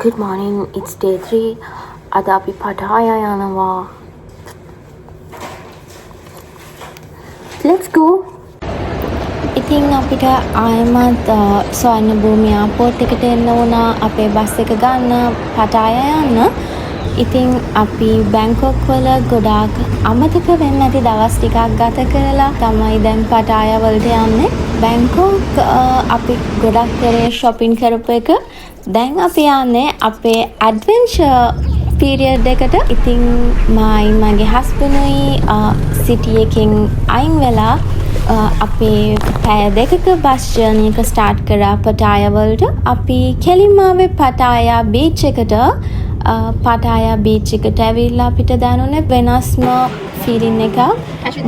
Good morning, it's day 3. අද අපි පටායා යනවා. Let's go. ඉතින් අපිට ආයමත් ස්වර්ණ භූමි එයාපෝට් එකට එන්න වුණා අපේ බස් එක ගන්න පටායා යන්න. ඉතින් අපි බැංකොක් වල ගොඩාක් අමතක වෙන්නේ නැති දවස් ටිකක් ගත කරලා තමයි දැන් පටායා වලට යන්නේ. බැංකොක් අපි ගොඩක් කරේ shopping කරපු එක. දැන් අපි යන්නේ අපේ ඇඩ්වෙන්චර් පීරියඩ් එකට. ඉතින් මගේ හස්බන්ඩ්ුයි සිටි එකෙන් අයින් වෙලා අපේ පැය දෙකක බස් ජර්නි එක ස්ටාර්ට් කරා පටායා වලට. අපි කෙලින්ම ආවේ පටායා බීච් එකට. පටායා බීච් එකට ඇවිල්ලා අපිට දැනුනේ වෙනස්ම ෆීලින් එකක්.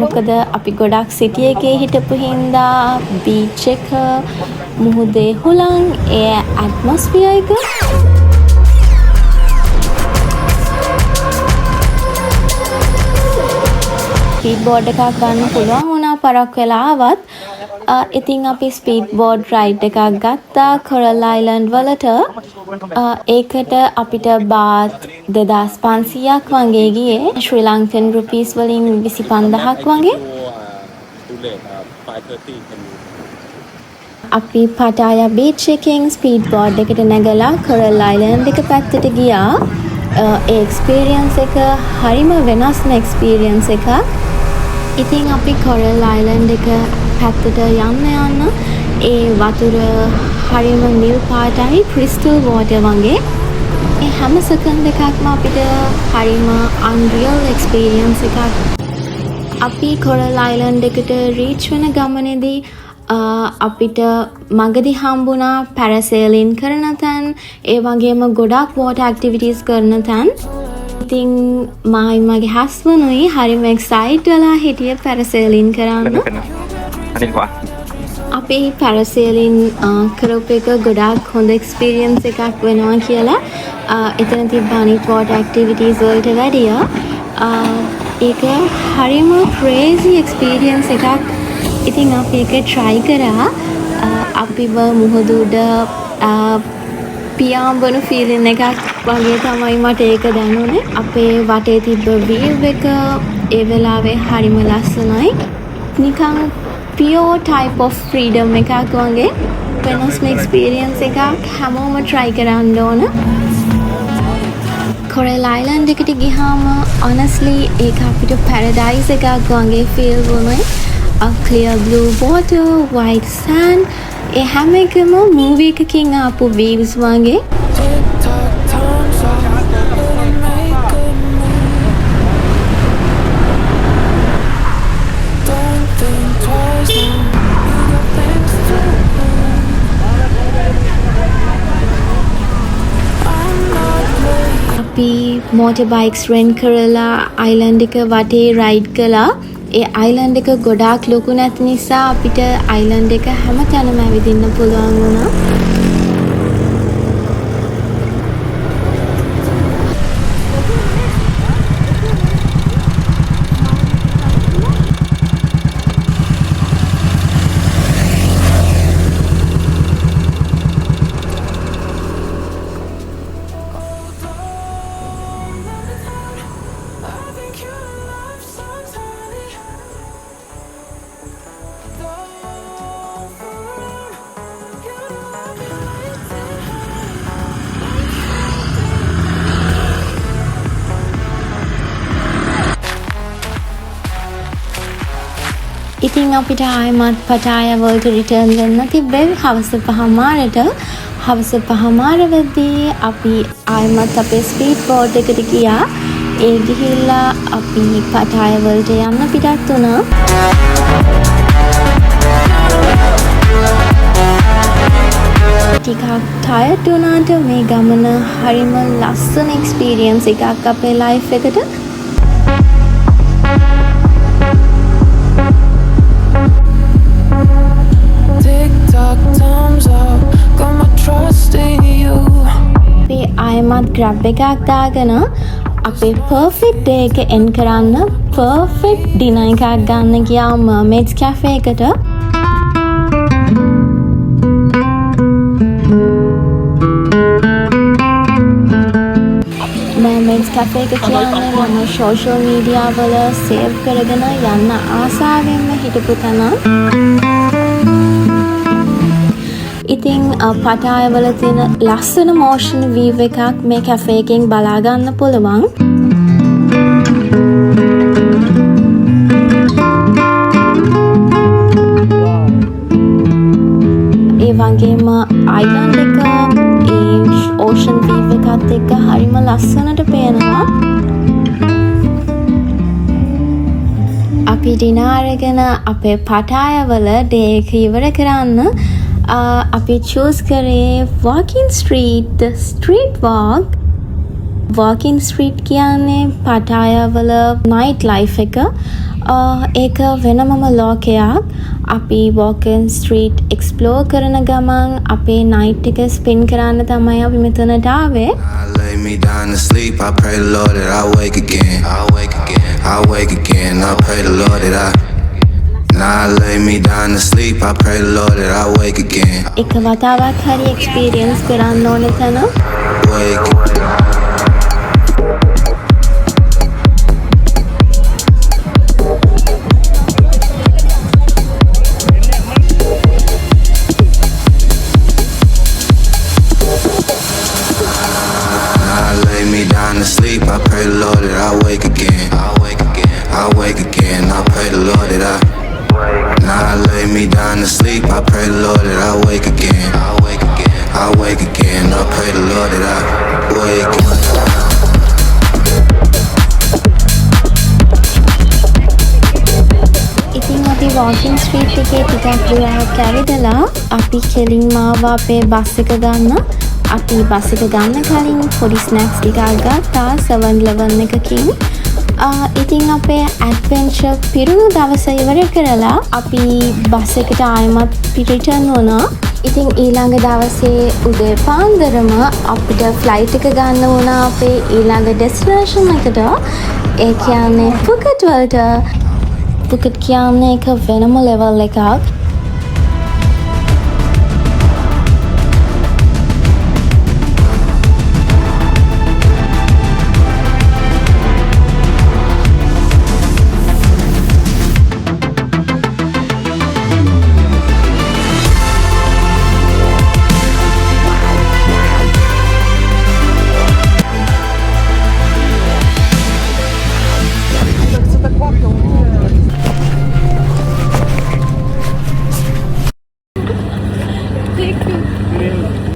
මොකද අපි ගොඩක් සිටි එකේ හිටපු හින්දා බීච් එක මුහුදේ හුලං ඒ ඇට්මොස්ෆියර් එක ස්පීඩ් බෝඩ් එකක් ගන්න පුළුවන් වුණා පරක් වෙලා ආවත්. ඉතින් අපි ස්පීඩ් බෝඩ් රයිඩ් එකක් ගත්තා කොරල් අයිලන්ඩ් වලට. ඒකට අපිට බාත් 2500ක් වගේ ගියේ. ශ්‍රී ලංකන් රුපීස් වලින් 25000ක් වගේ. අපි පටායා බීච් එකෙන් ස්පීඩ් බෝඩ් එකට නැගලා කොරල් අයිලන්ඩ් එක පැත්තට ගියා. ඒ එක්ස්පීරියන්ස් එක හරිම වෙනස්ම එක්ස්පීරියන්ස් එකක්. ඉතින් අපි කොරල් අයිලන්ඩ් එක පැත්තට යන්න ඒ වතුර හරිම නිල් පාටයි ක්‍රිස්ටල් වෝටර් වගේ. ඒ හැම සෙකන්ඩ් එකක්ම අපිට හරිම අන්රියල් එක්ස්පීරියන්ස් එකක්. අපි කොරල් අයිලන්ඩ් එකට රීච් වෙන ගමනේදී අපිට මගදී හම්බුණා පැරසේලින් කරන තැන්, ඒ වගේම ගොඩාක් වෝටර් ඇක්ටිවිටීස් කරන තැන්. ඉතින් මගේ හස්බන්ඩ්ුයි හරිම එක්සයිට් වෙලා හිටියේ පැරසේලින් කරන්න. අපි පැරසේලින් කරපු එක ගොඩාක් හොඳ එක්ස්පීරියන්ස් එකක් වෙනවා කියලා. එතන තිබ්බ අනිත් වෝටර් ඇක්ටිවිටීස් වලට වැඩිය ඒක හරිම ක්‍රේසි එක්ස්පීරියන්ස් එකක්. ඉතින් අපි ඒක try කරා. අපිව මුහුද උඩ පියාඹන ෆීලින් එකක් වගේ තමයි මට ඒක දැනුනේ. අපේ වටේ තිබ්බ view එක ඒ වෙලාවේ හරිම ලස්සනයි. නිකන් pure type of freedom එකක් වගේ වෙනස්ම experience එකක්. හැමෝම try කරන්න ඕන. කොරල් අයිලන්ඩ් එකට ගියාම honestly ඒක අපිට paradise එකක් වගේ feel වුණේ. A clear blue water, white sand. ඒ හැම එකම movie එකකින් ආපු views වගේ. අපි motor bikes rent කරලා island එක වටේ ride කළා. ඒ island එක ගොඩාක් ලොකු නැති නිසා අපිට island එක හැමතැනම ඇවිදින්න පුළුවන් වුණා. ඉතින් අපිට ආයමත් පටායා වලට රිටර්න් වෙන්න තිබ්බේ හවස 5:00ට. හවස 5:00 වෙද්දී අපි ආයමත් අපේ ස්පීඩ් බෝඩ් එකට ගියා. ඒ ගිහිල්ලා අපි පටායා වලට යන්න පිටත් වුණා. ටිකක් ටයර්ඩ් වුණාට මේ ගමන හරිම ලස්සන එක්ස්පීරියන්ස් එකක් අපේ ලයිෆ් එකට. ආයමත් grab එකක් දාගෙන අපේ perfect day එක end කරන්න perfect dinner එකක් ගන්න ගියා Mermaids Cafe එකට. Mermaids Cafe එක කියන්නේ මම social media වල save කරගෙන යන්න ආසාවෙන්ම හිටපු තැන. ඉතින් පටාය වල තියෙන ලස්සන motion view එකක් මේ cafe එකෙන් බලා ගන්න පුළුවන්. ඒ වගේම island එක ocean view එකත් එක්ක හරිම ලස්සනට පේනවා. අපි dinner අරගෙන අපේ පටාය වල day එක ඉවර කරන්න අපි choose කරේ walking street walk. walking street කියන්නේ පටාය වල night life එක. ඒක වෙනමම ලෝකයක්. අපි walking street explore කරන ගමන් අපේ night එක spin කරන්න තමයි අපි මෙතනට ආවේ. Lay me down to sleep. I pray the Lord that I wake again. I wake again. I pray the Lord that Now I lay me down to sleep. I pray the Lord that I wake again. එක වතාවක් හරි experience කරන්න ඕනේ තැන. Wake. Sleep, I pray the Lord that I wake again. I wake again. I pray the Lord that Now I lay me down to sleep. I pray the Lord that I wake again. I wake again. I pray the Lord that I wake. ඉතින් අපි walking street එකේ ටිකක් දුරක් ඇවිදලා අපි කෙලින්ම ආවා අපේ බස් එක ගන්න. අපි බස් එක ගන්න කලින් පොඩි ස්නැක්ස් ටිකක් ගත්තා 7-Eleven එකකින්. ඉතින් අපේ ඇඩ්වෙන්චර් පිරුණු දවස ඉවර කරලා අපි බස් එකට ආයෙමත් රිටර්න් වුණා. ඉතින් ඊළඟ දවසේ උදේ පාන්දරම අපිට ෆ්ලයිට් එක ගන්න වුණා අපේ ඊළඟ ඩෙස්ටිනේෂන් එකට. ඒ කියන්නේ පුකට් වලට. පුකට් කියන්නේ එක වෙනම ලෙවල් එකක්.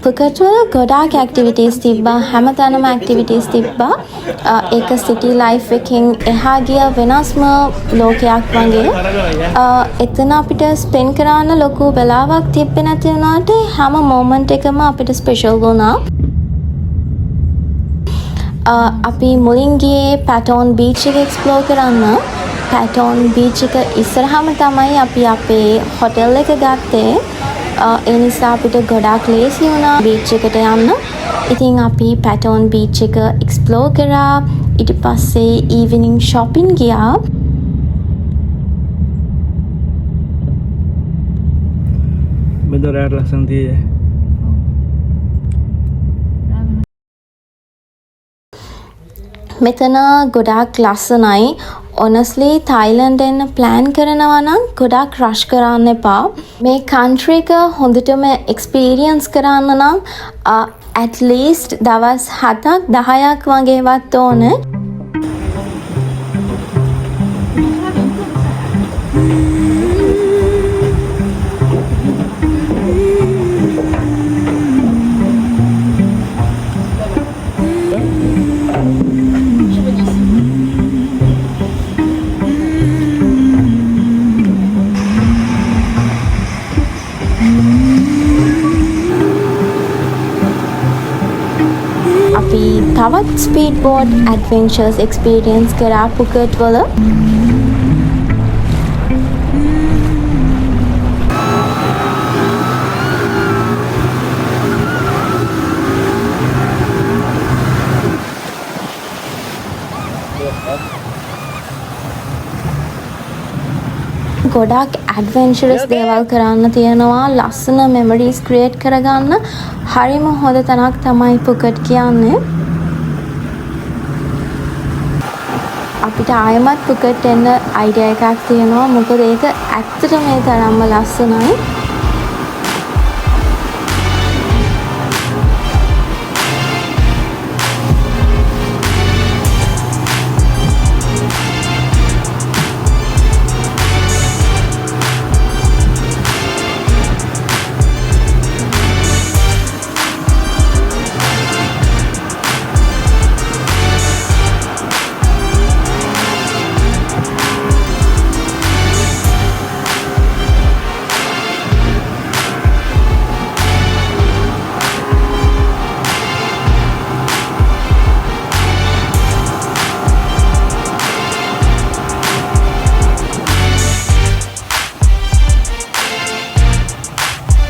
පුකට් වල ගොඩාක් ඇක්ටිවිටීස් තිබ්බා. හැමතැනම ඇක්ටිවිටීස් තිබ්බා. ඒක සිටි ලයිෆ් එකෙන් එහා ගිය වෙනස්ම ලෝකයක් වගේ. එතන අපිට ස්පෙන් කරන්න ලොකු වෙලාවක් තිබ්බේ නැති වුණාට හැම මොමන්ට් එකම අපිට ස්පෙෂල් වුණා. අපි මුලින් ගියේ පැටෝන් බීච් එක එක්ස්ප්ලෝර් කරන්න. පැටෝන් බීච් එක ඉස්සරහම තමයි අපි අපේ හොටෙල් එක ගත්තේ. ඒ නිසා අපිට ගොඩාක් ලේසි වුණා බීච් එකට යන්න. ඉතින් අපි පැටෝන් බීච් එක එක්ස්ප්ලෝර් කරා. ඊට පස්සේ ඊවිනිං shopping ගියා. බෙදරට ලස්සන තියෙන්නේ. මෙතන ගොඩාක් ලස්සනයි. honestly Thailand එන්න plan කරනවා නම් ගොඩාක් rush කරන්න එපා. මේ country එක හොඳටම experience කරන්න නම් at least දවස් 7-10ක් වගේවත් ඕනේ. තවත් ස්පීඩ් බෝට් ඇඩ්වෙන්චර්ස් එක්ස්පීරියන්ස් කරා පුකට් වල. ගොඩක් ඇඩ්වෙන්චරස් දේවල් කරන්න තියෙනවා. ලස්සන මෙමරීස් ක්‍රියේට් කරගන්න හරිම හොඳ තැනක් තමයි පුකට් කියන්නේ. අපිට ආයෙමත් පුකට් එන්න අයිඩියා එකක් තියෙනවා. මොකද ඒක ඇත්තටම මේ තරම්ම ලස්සනයි.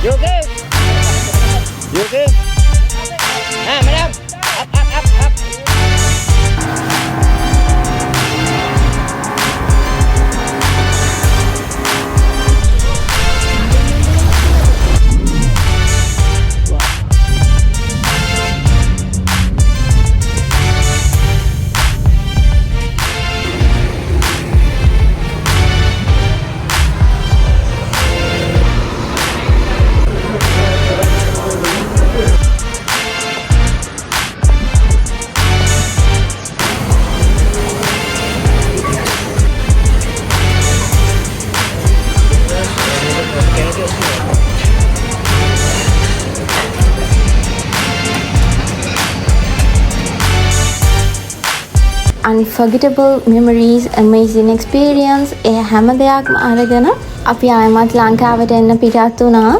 You okay? You okay? Madam. Up. unforgettable memories, amazing experience ඒ හැම දෙයක්ම අරගෙන අපි ආයෙමත් ලංකාවට එන්න පිටත් වුණා.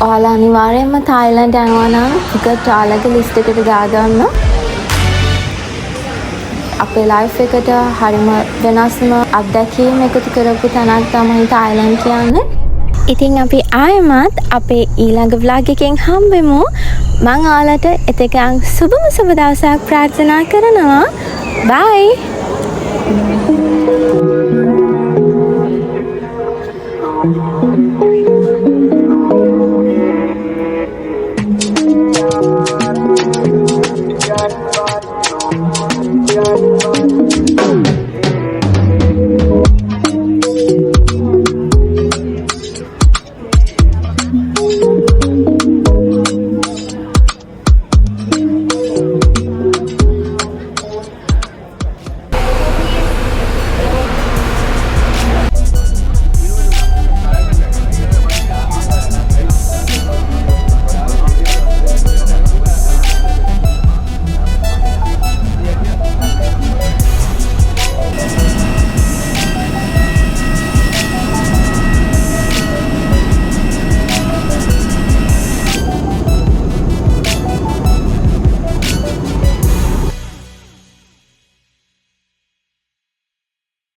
ඔයාලා අනිවාර්යයෙන්ම තායිලන්ඩ් යනවා නම් ටිකට් ඔයාලගේ ලිස්ට් එකට දාගන්න. අපේ ලයිෆ් එකට හරිම වෙනස්ම අත්දැකීම් එකතු කරපු තැනක් තමයි තායිලන්ඩ් කියන්නේ. ඉතින් අපි ආයෙමත් අපේ ඊළඟ vlog එකෙන් හම්බෙමු. මං ඔයාලට එතකන් සුබම සුබ දවසක් ප්‍රාර්ථනා කරනවා. Bye.